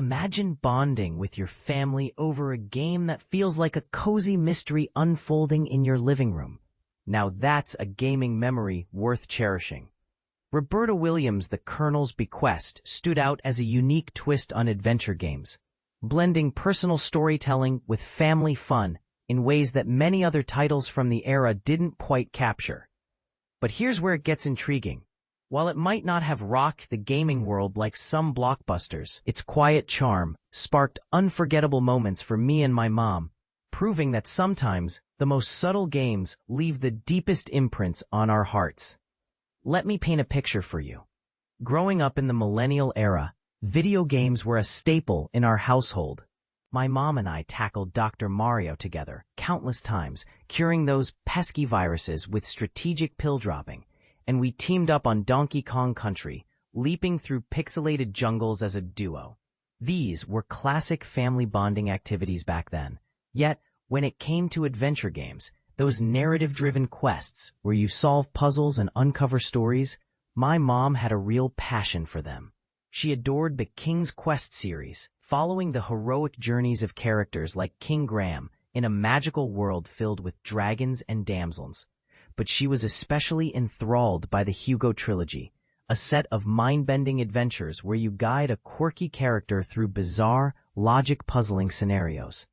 Imagine bonding with your family over a game that feels like a cozy mystery unfolding in your living room. Now that's a gaming memory worth cherishing. Roberta Williams' The Colonel's Bequest stood out as a unique twist on adventure games, blending personal storytelling with family fun in ways that many other titles from the era didn't quite capture. But here's where it gets intriguing. While it might not have rocked the gaming world like some blockbusters, its quiet charm sparked unforgettable moments for me and my mom, proving that sometimes the most subtle games leave the deepest imprints on our hearts. Let me paint a picture for you. Growing up in the millennial era, video games were a staple in our household. My mom and I tackled Dr. Mario together countless times, curing those pesky viruses with strategic pill dropping, and we teamed up on Donkey Kong Country, leaping through pixelated jungles as a duo. These were classic family bonding activities back then. Yet, when it came to adventure games, those narrative-driven quests where you solve puzzles and uncover stories, my mom had a real passion for them. She adored the King's Quest series, following the heroic journeys of characters like King Graham in a magical world filled with dragons and damsels. But she was especially enthralled by the Hugo trilogy, a set of mind-bending adventures where you guide a quirky character through bizarre, logic-puzzling scenarios.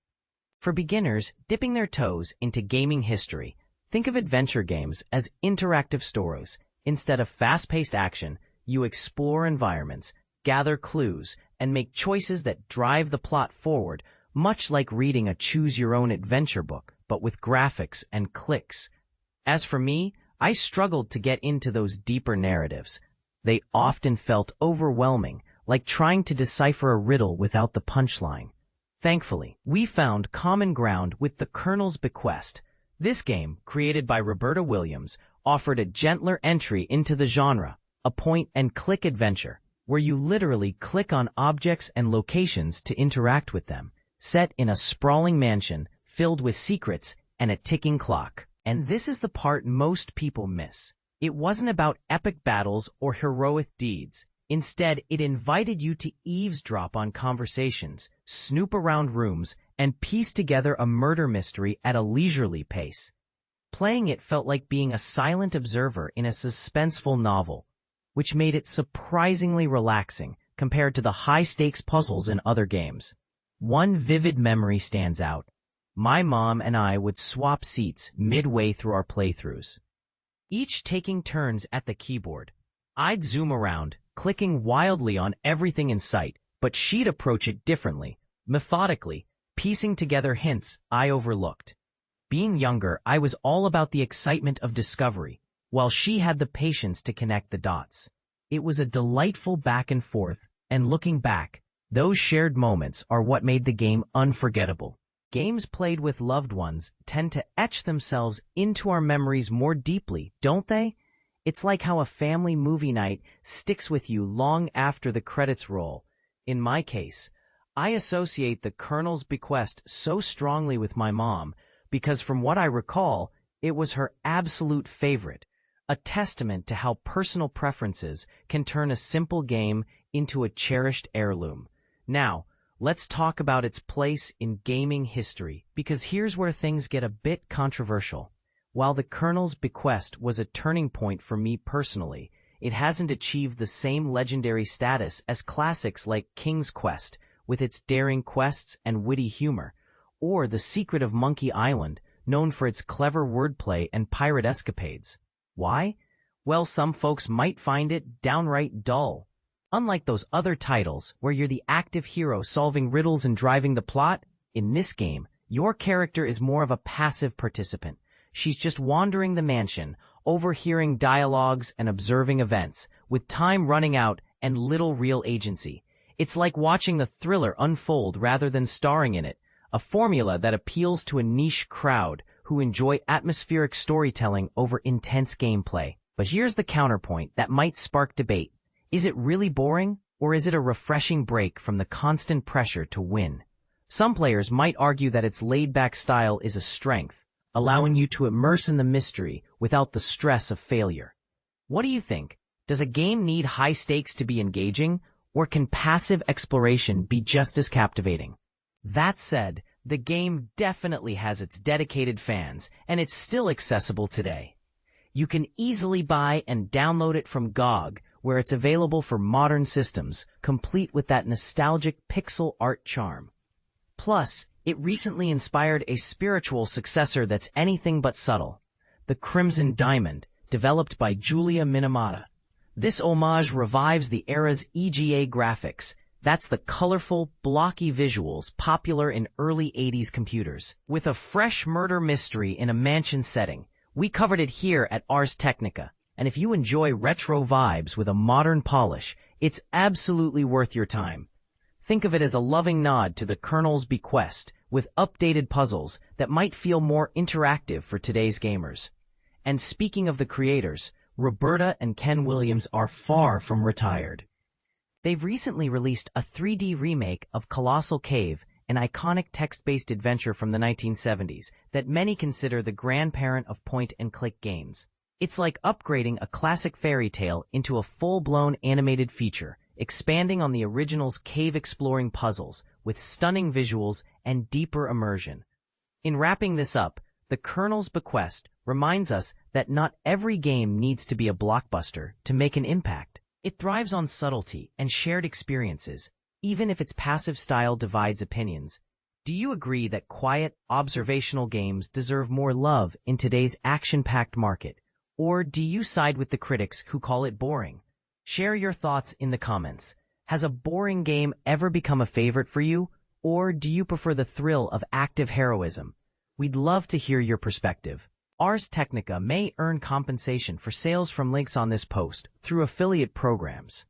For beginners dipping their toes into gaming history, think of adventure games as interactive stories. Instead of fast-paced action, you explore environments, gather clues, and make choices that drive the plot forward, much like reading a choose-your-own-adventure book, but with graphics and clicks. As for me, I struggled to get into those deeper narratives. They often felt overwhelming, like trying to decipher a riddle without the punchline. Thankfully, we found common ground with The Colonel's Bequest. This game, created by Roberta Williams, offered a gentler entry into the genre, a point-and-click adventure, where you literally click on objects and locations to interact with them, set in a sprawling mansion filled with secrets and a ticking clock. And this is the part most people miss. It wasn't about epic battles or heroic deeds. Instead, it invited you to eavesdrop on conversations, snoop around rooms, and piece together a murder mystery at a leisurely pace. Playing it felt like being a silent observer in a suspenseful novel, which made it surprisingly relaxing compared to the high-stakes puzzles in other games. One vivid memory stands out. My mom and I would swap seats midway through our playthroughs, each taking turns at the keyboard. I'd zoom around, clicking wildly on everything in sight, but she'd approach it differently, methodically, piecing together hints I overlooked. Being younger, I was all about the excitement of discovery, while she had the patience to connect the dots. It was a delightful back and forth, and looking back, those shared moments are what made the game unforgettable. Games played with loved ones tend to etch themselves into our memories more deeply, don't they? It's like how a family movie night sticks with you long after the credits roll. In my case, I associate The Colonel's Bequest so strongly with my mom because from what I recall, it was her absolute favorite, a testament to how personal preferences can turn a simple game into a cherished heirloom. Now, let's talk about its place in gaming history, because here's where things get a bit controversial. While The Colonel's Bequest was a turning point for me personally, it hasn't achieved the same legendary status as classics like King's Quest, with its daring quests and witty humor, or The Secret of Monkey Island, known for its clever wordplay and pirate escapades. Why? Well, some folks might find it downright dull. Unlike those other titles, where you're the active hero solving riddles and driving the plot, in this game, your character is more of a passive participant. She's just wandering the mansion, overhearing dialogues and observing events, with time running out and little real agency. It's like watching the thriller unfold rather than starring in it, a formula that appeals to a niche crowd who enjoy atmospheric storytelling over intense gameplay. But here's the counterpoint that might spark debate. Is it really boring, or is it a refreshing break from the constant pressure to win? Some players might argue that its laid-back style is a strength, allowing you to immerse in the mystery without the stress of failure. What do you think? Does a game need high stakes to be engaging, Or can passive exploration be just as captivating? That said, the game definitely has its dedicated fans, and it's still accessible today. You can easily buy and download it from GOG, where it's available for modern systems, complete with that nostalgic pixel art charm. Plus, it recently inspired a spiritual successor that's anything but subtle, the Crimson Diamond, developed by Julia Minamata. This homage revives the era's EGA graphics. That's the colorful, blocky visuals popular in early 80s computers. With a fresh murder mystery in a mansion setting, we covered it here at Ars Technica. And if you enjoy retro vibes with a modern polish, it's absolutely worth your time. Think of it as a loving nod to the Colonel's Bequest, with updated puzzles that might feel more interactive for today's gamers. And speaking of the creators, Roberta and Ken Williams are far from retired. They've recently released a 3D remake of Colossal Cave, an iconic text-based adventure from the 1970s that many consider the grandparent of point-and-click games. It's like upgrading a classic fairy tale into a full-blown animated feature, expanding on the original's cave-exploring puzzles with stunning visuals and deeper immersion. In wrapping this up, the Colonel's Bequest reminds us that not every game needs to be a blockbuster to make an impact. It thrives on subtlety and shared experiences, even if its passive style divides opinions. Do you agree that quiet, observational games deserve more love in today's action-packed market? Or do you side with the critics who call it boring? Share your thoughts in the comments. Has a boring game ever become a favorite for you? Or do you prefer the thrill of active heroism? We'd love to hear your perspective. Ars Technica may earn compensation for sales from links on this post through affiliate programs.